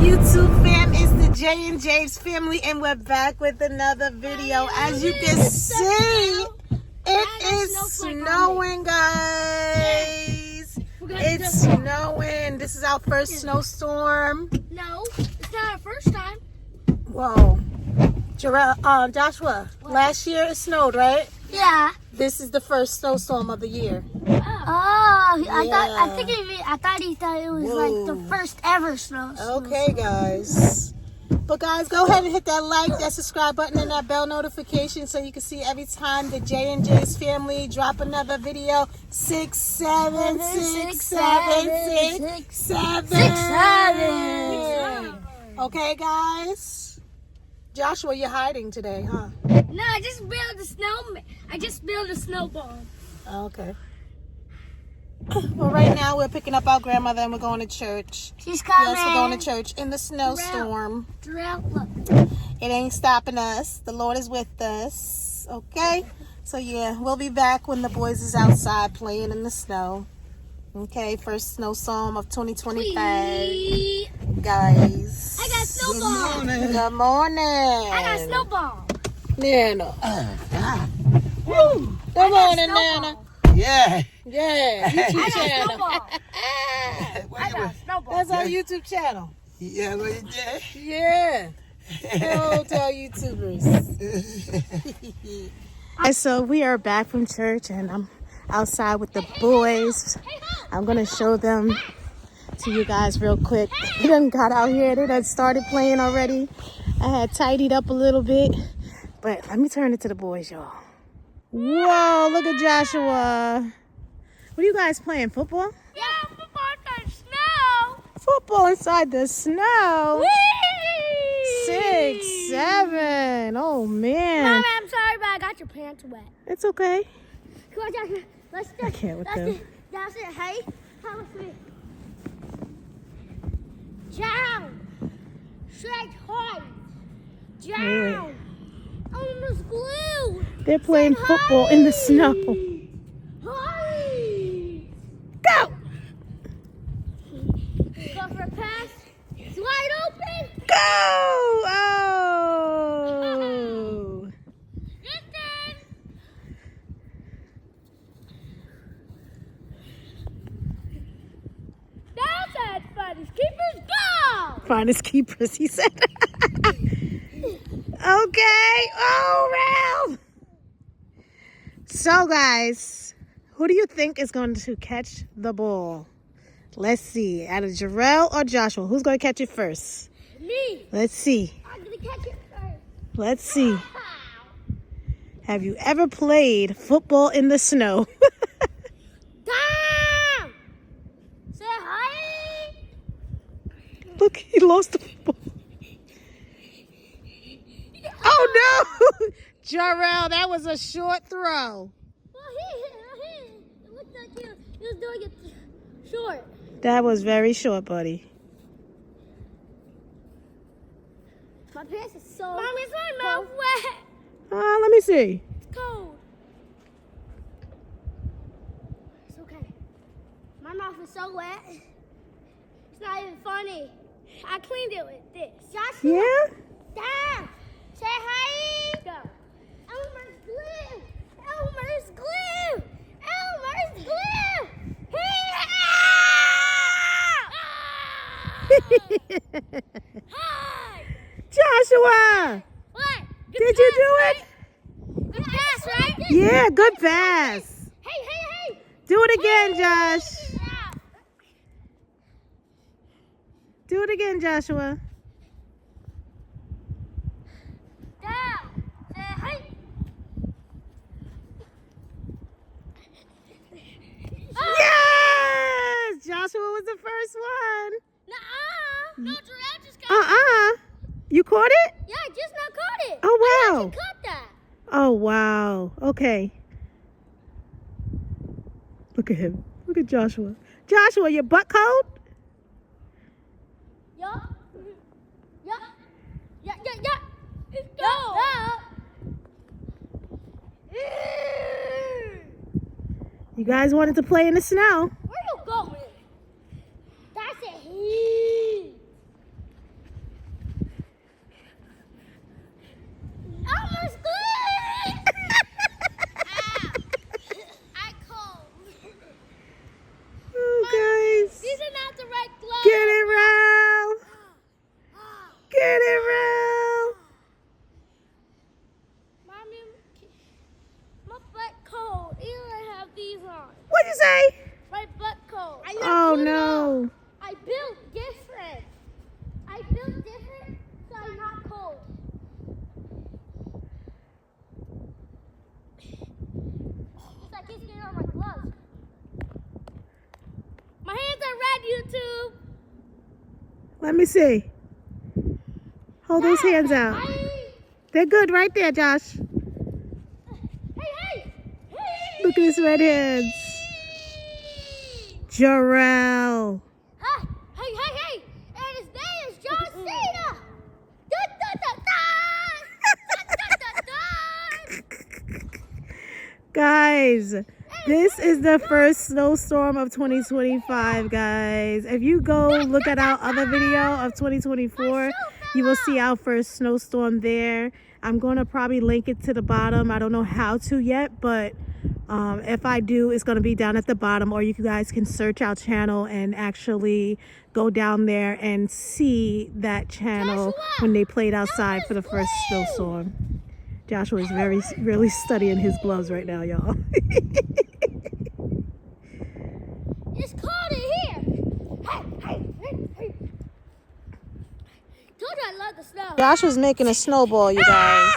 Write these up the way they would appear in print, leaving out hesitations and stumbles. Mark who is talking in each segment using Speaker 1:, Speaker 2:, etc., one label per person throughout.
Speaker 1: YouTube fam? It's the J and J's family, and we're back with another video. As you can see, it is snowing, guys. It's snowing. This is our first snowstorm.
Speaker 2: No, it's not our first time.
Speaker 1: Whoa, Jarel, Joshua. Last year it snowed, right?
Speaker 2: Yeah.
Speaker 1: This is the first snowstorm of the year.
Speaker 2: Oh,
Speaker 1: Yeah.
Speaker 2: I thought he thought it was like the first ever snow.
Speaker 1: Okay, guys. But guys, go ahead and hit that like, that subscribe button, and that bell notification so you can see every time the J and J's family drop another video. 6, 7, 6, 7, 6, 7. Okay, guys. Joshua, you're hiding today, huh?
Speaker 2: No, I just built a snowman. I just built a snowball.
Speaker 1: Okay. Well, right now we're picking up our grandmother and we're going to church.
Speaker 2: She's coming.
Speaker 1: Yes, we're going to church in the snowstorm.
Speaker 2: Jarel, look.
Speaker 1: It ain't stopping us. The Lord is with us. Okay? So yeah, we'll be back when the boys is outside playing in the snow. Okay, first snowstorm of 2025.
Speaker 2: Whee!
Speaker 1: Guys.
Speaker 2: I got a snowball.
Speaker 1: Good morning.
Speaker 2: I got a snowball.
Speaker 1: Nana. Woo. Good morning, Nana.
Speaker 3: Yeah.
Speaker 1: Yeah.
Speaker 2: I
Speaker 1: YouTube
Speaker 2: got a
Speaker 1: channel.
Speaker 2: snowball. I got a snowball.
Speaker 1: That's our YouTube channel.
Speaker 3: Yeah, what you did?
Speaker 1: Yeah. Hello to our YouTubers. So we are back from church and I'm outside with the boys. I'm going to show them to you guys real quick. They done got out here. They done started playing already. I had tidied up a little bit. But let me turn it to the boys, y'all. Whoa, look at Joshua. What are you guys playing, football?
Speaker 2: Yeah, football in the snow.
Speaker 1: Football inside the snow.
Speaker 2: Whee!
Speaker 1: 6, 7. Oh, man.
Speaker 2: Mom, I'm sorry, but I got your pants wet.
Speaker 1: It's okay.
Speaker 2: Come on, Joshua. Let's do
Speaker 1: I can't with them.
Speaker 2: That's it. Hey, come with me. Down. Straight hard. Down. Almost glue.
Speaker 1: They're playing football in the snow.
Speaker 2: Hurry.
Speaker 1: Go!
Speaker 2: Go for a pass. It's wide open.
Speaker 1: Go! Oh!
Speaker 2: Listen. That's it, buddies. Keepers go.
Speaker 1: Finest keepers, he said. Okay. Oh, Ralph. So, guys, who do you think is going to catch the ball? Let's see. Out of Jarel or Joshua, who's going to catch it first?
Speaker 2: Me.
Speaker 1: Let's see.
Speaker 2: I'm going to catch it first.
Speaker 1: Let's see. Have you ever played football in the snow?
Speaker 2: Down. Say hi.
Speaker 1: Look, he lost the football. Oh, no. Jarel, that was a short throw.
Speaker 2: Well, it looked like he was doing it short.
Speaker 1: That was very short, buddy.
Speaker 2: My pants are so Mom, is my mouth wet?
Speaker 1: Let me see.
Speaker 2: It's cold. It's okay. My mouth is so wet. It's not even funny. I cleaned it with this. Joshua.
Speaker 1: Yeah?
Speaker 2: Dad, say hi. Go. Elmer's glue. Elmer's glue. Elmer's glue. Hi.
Speaker 1: Joshua,
Speaker 2: What?
Speaker 1: did you do it?
Speaker 2: Good pass, right?
Speaker 1: Yeah, good pass.
Speaker 2: Hey.
Speaker 1: Do it again, Josh. Do it again, Joshua.
Speaker 2: Down. Say hi.
Speaker 1: Yes! Joshua was the first one.
Speaker 2: No, Jarel just got
Speaker 1: You caught it?
Speaker 2: Yeah, I just now caught it.
Speaker 1: Oh,
Speaker 2: I
Speaker 1: wow.
Speaker 2: actually caught that.
Speaker 1: Oh, wow. Okay. Look at him. Look at Joshua. Joshua, your butt cold?
Speaker 2: Yeah.
Speaker 1: You guys wanted to play in the snow.
Speaker 2: Where you going? That's it.
Speaker 1: Let me see. Hold those hands out. They're good right there, Josh.
Speaker 2: Hey!
Speaker 1: Look at his red hands. Jarel.
Speaker 2: Hey! And his name is John Cena.
Speaker 1: Guys, this is the first snowstorm of 2025, guys. If you go look at our other video of 2024, you will see our first snowstorm there. I'm going to probably link it to the bottom. I don't know how to yet, but if I do, it's going to be down at the bottom, or you guys can search our channel and actually go down there and see that channel when they played outside for the first snowstorm. Joshua is really studying his gloves right now, y'all.
Speaker 2: It's cold in here. Hey. Told you I love the snow.
Speaker 1: Joshua's making a snowball, you guys.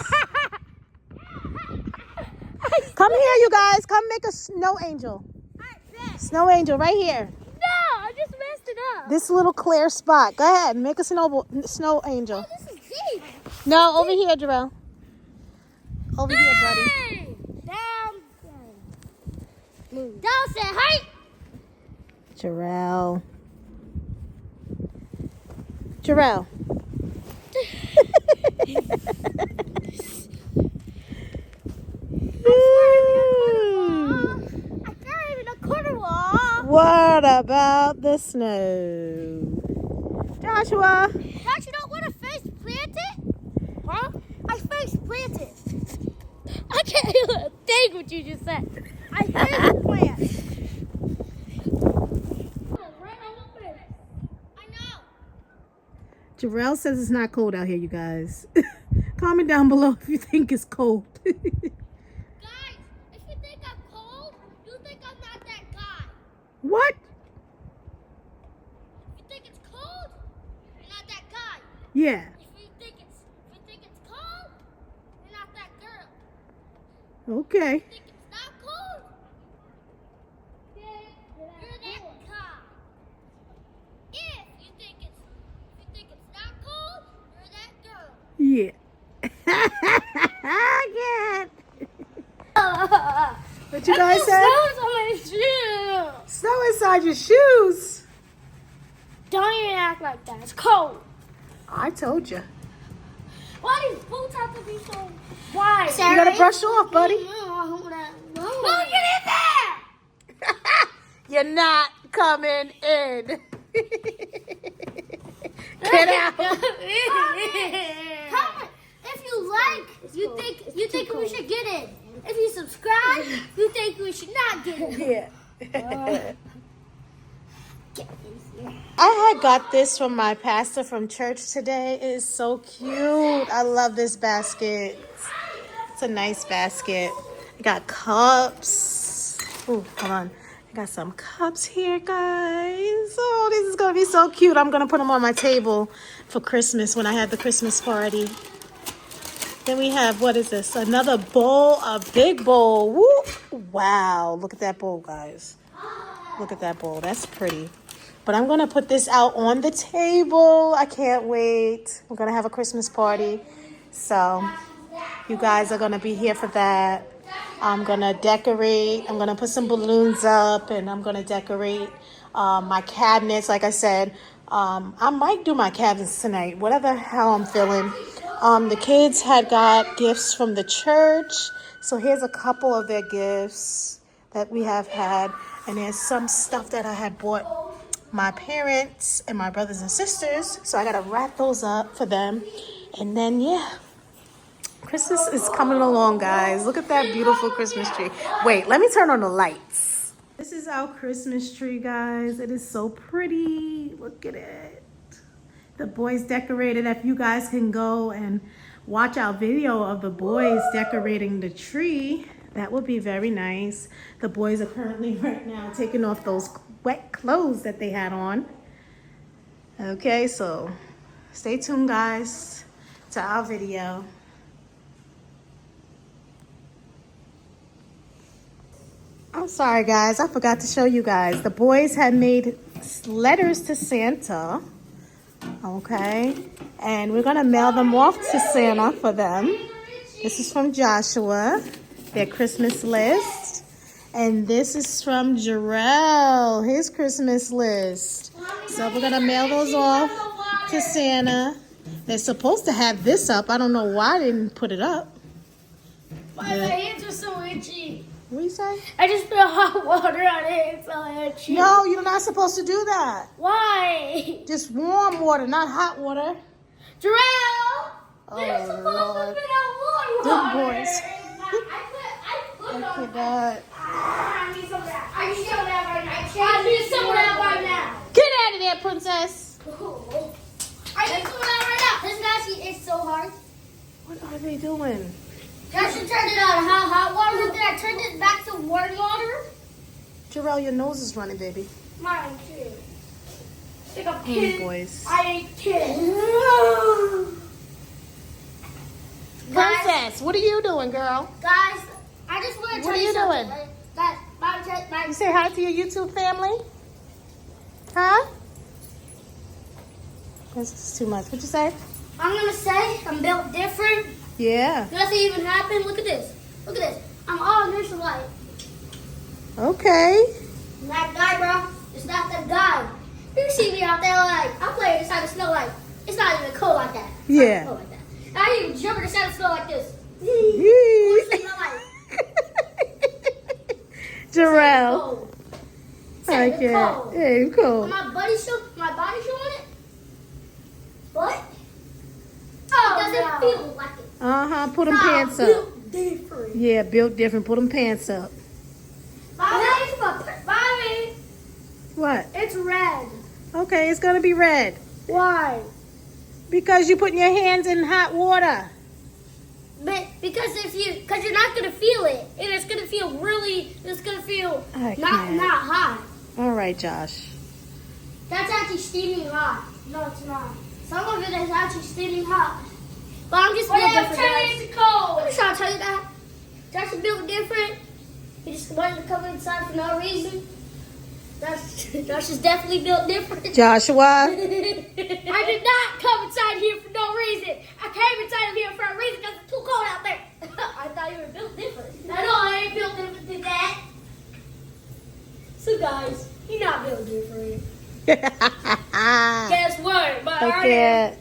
Speaker 1: Come here, you guys. Come make a snow angel. Snow angel right here.
Speaker 2: No, I just messed it up.
Speaker 1: This little clear spot. Go ahead, make a snow angel.
Speaker 2: Oh, this is deep.
Speaker 1: No, over here, Jarel. Over here, buddy.
Speaker 2: Down. Down, say hi.
Speaker 1: Jarel.
Speaker 2: I can't even a quarter wall.
Speaker 1: What about the snow? Joshua.
Speaker 2: Don't you know what a face planted? Huh? I face planted. I can't even think what you just said. I face plant. I know.
Speaker 1: Jarel says it's not cold out here, you guys. Comment down below if you think it's cold.
Speaker 2: Guys, if you think I'm cold, you think I'm not that guy.
Speaker 1: What?
Speaker 2: If you think it's cold, you're not that guy.
Speaker 1: Yeah.
Speaker 2: If you think it's cold, you're not that girl.
Speaker 1: Okay.
Speaker 2: If you think it's not cold, you're that guy. If you think it's not cold, you're that girl.
Speaker 1: Yeah. I can't. What you guys said?
Speaker 2: Snow's on my shoes.
Speaker 1: Snow inside your shoes.
Speaker 2: Don't even act like that. It's cold.
Speaker 1: I told you.
Speaker 2: Why these boots have to be so wide?
Speaker 1: You gotta brush off, buddy.
Speaker 2: Don't get in there!
Speaker 1: You're not coming in. Get out.
Speaker 2: Comment if you like. You think we should get in. If you subscribe, you think we should not get in.
Speaker 1: Yeah. I had got this from my pastor from church today. It is so cute. I love this basket. It's a nice basket. I got cups. Ooh, hold on. I got some cups here, guys. Oh, this is going to be so cute. I'm going to put them on my table for Christmas when I have the Christmas party. Then we have, what is this? Another bowl, a big bowl. Woo! Wow, look at that bowl, guys. Look at that bowl. That's pretty. But I'm going to put this out on the table. I can't wait. We're going to have a Christmas party. So you guys are going to be here for that. I'm going to decorate. I'm going to put some balloons up, and I'm going to decorate my cabinets. Like I said, I might do my cabinets tonight, whatever how I'm feeling. The kids had got gifts from the church. So here's a couple of their gifts that we have had. And there's some stuff that I had bought my parents and my brothers and sisters. So I got to wrap those up for them. And then, yeah, Christmas is coming along, guys. Look at that beautiful Christmas tree. Wait, let me turn on the lights. This is our Christmas tree, guys. It is so pretty. Look at it. The boys decorated. If you guys can go and watch our video of the boys decorating the tree, that would be very nice. The boys are currently right now taking off those wet clothes that they had on. Okay, so stay tuned, guys, to our video. I'm sorry, guys. I forgot to show you guys. The boys had made letters to Santa. Okay. And we're going to mail them off to Santa for them. This is from Joshua, their Christmas list. And this is from Jarel, his Christmas list. So we're going to mail those off to Santa. They're supposed to have this up. I don't know why they didn't put it up.
Speaker 2: My hands are so itchy.
Speaker 1: What do you say?
Speaker 2: I just put hot water on it. It's so itchy.
Speaker 1: No, you're not supposed to do that.
Speaker 2: Why?
Speaker 1: Just warm water, not hot water.
Speaker 2: Jarrell!
Speaker 1: Oh,
Speaker 2: They're supposed
Speaker 1: Lord.
Speaker 2: to put out warm
Speaker 1: Good
Speaker 2: water.
Speaker 1: boys.
Speaker 2: I put
Speaker 1: Look
Speaker 2: on
Speaker 1: at that.
Speaker 2: I need some of that. I need some of that right now. I need some of that right now.
Speaker 1: Get out of there, princess.
Speaker 2: I need some of that right now. This actually is so hard.
Speaker 1: What are they doing?
Speaker 2: I should turn it on hot water. Then I turned it back to warm water.
Speaker 1: Jarrell, your nose is running, baby.
Speaker 2: Mine too. Like a
Speaker 1: Oh,
Speaker 2: kid.
Speaker 1: boys.
Speaker 2: I ain't kidding.
Speaker 1: Princess, what are you doing, girl?
Speaker 2: Guys, I just want to
Speaker 1: What
Speaker 2: tell
Speaker 1: are
Speaker 2: you
Speaker 1: you
Speaker 2: something.
Speaker 1: doing?
Speaker 2: My
Speaker 1: You say hi to your YouTube family? Huh? This is too much. What you say?
Speaker 2: I'm gonna say I'm built different.
Speaker 1: Yeah.
Speaker 2: Nothing even happened. Look at this. Look at this. I'm all here's the light.
Speaker 1: Okay.
Speaker 2: That guy, bro. It's not that guy. You see me out there like I'm playing inside the snow like it's not even cold like that. It's
Speaker 1: Yeah.
Speaker 2: not cold like that. I even jump inside the snow like this.
Speaker 1: Yee.
Speaker 2: It's not like
Speaker 1: Jarrell.
Speaker 2: cold.
Speaker 1: I
Speaker 2: It's
Speaker 1: can't.
Speaker 2: cold.
Speaker 1: Yeah, cool.
Speaker 2: My body showing it. But it doesn't feel like it.
Speaker 1: Uh-huh. Put them
Speaker 2: Nah,
Speaker 1: pants up.
Speaker 2: built different.
Speaker 1: Yeah, built different. Put them pants up.
Speaker 2: Mommy,
Speaker 1: What?
Speaker 2: it's red.
Speaker 1: Okay, it's going to be red.
Speaker 2: Why?
Speaker 1: Because you're putting your hands in hot water.
Speaker 2: But because you're not gonna feel it, and it's gonna feel
Speaker 1: I
Speaker 2: not
Speaker 1: can't.
Speaker 2: hot.
Speaker 1: All right, Josh.
Speaker 2: That's actually steaming hot. No, it's not. Some of it is actually steaming hot. But I'm just built different. I'm just trying to tell you that. Josh is built different. He just wanted to come inside for no reason. Josh is definitely built different.
Speaker 1: Joshua.
Speaker 2: I did not come inside here for no reason. I came inside of here for a reason because it's too cold out there. I thought you were built different. I know I ain't built different than that. So guys, you're not built different. Guess what? My
Speaker 1: I can't.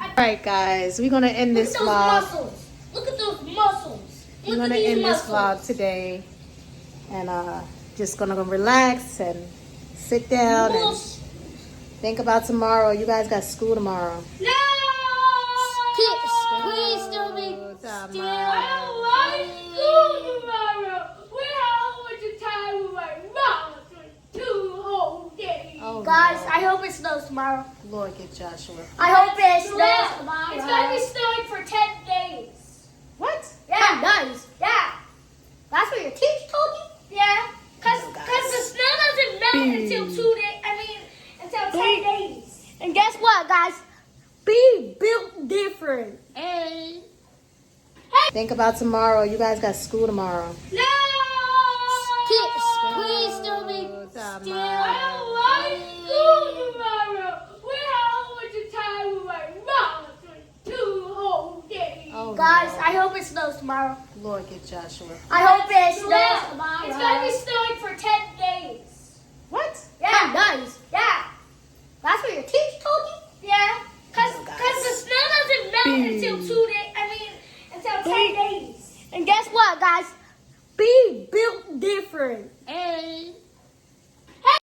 Speaker 1: All right, guys. We're going to end this
Speaker 2: Look at those
Speaker 1: vlog.
Speaker 2: muscles. Look at those muscles.
Speaker 1: We're
Speaker 2: Look
Speaker 1: going
Speaker 2: at
Speaker 1: to
Speaker 2: these
Speaker 1: end this
Speaker 2: muscles.
Speaker 1: vlog today. And just going to relax and sit down and think about tomorrow. You guys got school tomorrow.
Speaker 2: No! Please still be still. I don't like school tomorrow. We have a bunch of time with my mom for 2 whole days.
Speaker 1: Oh,
Speaker 2: Guys,
Speaker 1: Lord.
Speaker 2: I hope it snows tomorrow.
Speaker 1: Lord, get Joshua.
Speaker 2: I hope it snows tomorrow.
Speaker 4: It's going to be snowing for 10 days.
Speaker 1: What?
Speaker 2: Yeah, nice.
Speaker 4: Yeah.
Speaker 2: That's what your teacher told you?
Speaker 4: Yeah. Because
Speaker 1: No, guys.
Speaker 4: the snow doesn't melt until 2 days. Until 10 days.
Speaker 2: And guess what, guys? Be built different.
Speaker 4: Hey.
Speaker 1: Think about tomorrow. You guys got school tomorrow.
Speaker 4: No!
Speaker 2: Please still be
Speaker 4: I don't like school tomorrow. We have a bunch of time with my mom for 2 whole days.
Speaker 1: Oh,
Speaker 2: Guys,
Speaker 1: Lord.
Speaker 2: I hope it snows tomorrow.
Speaker 1: Lord, get Joshua.
Speaker 2: I hope it snows
Speaker 4: Yeah.
Speaker 2: tomorrow.
Speaker 4: It's going to be snowing for 10 days.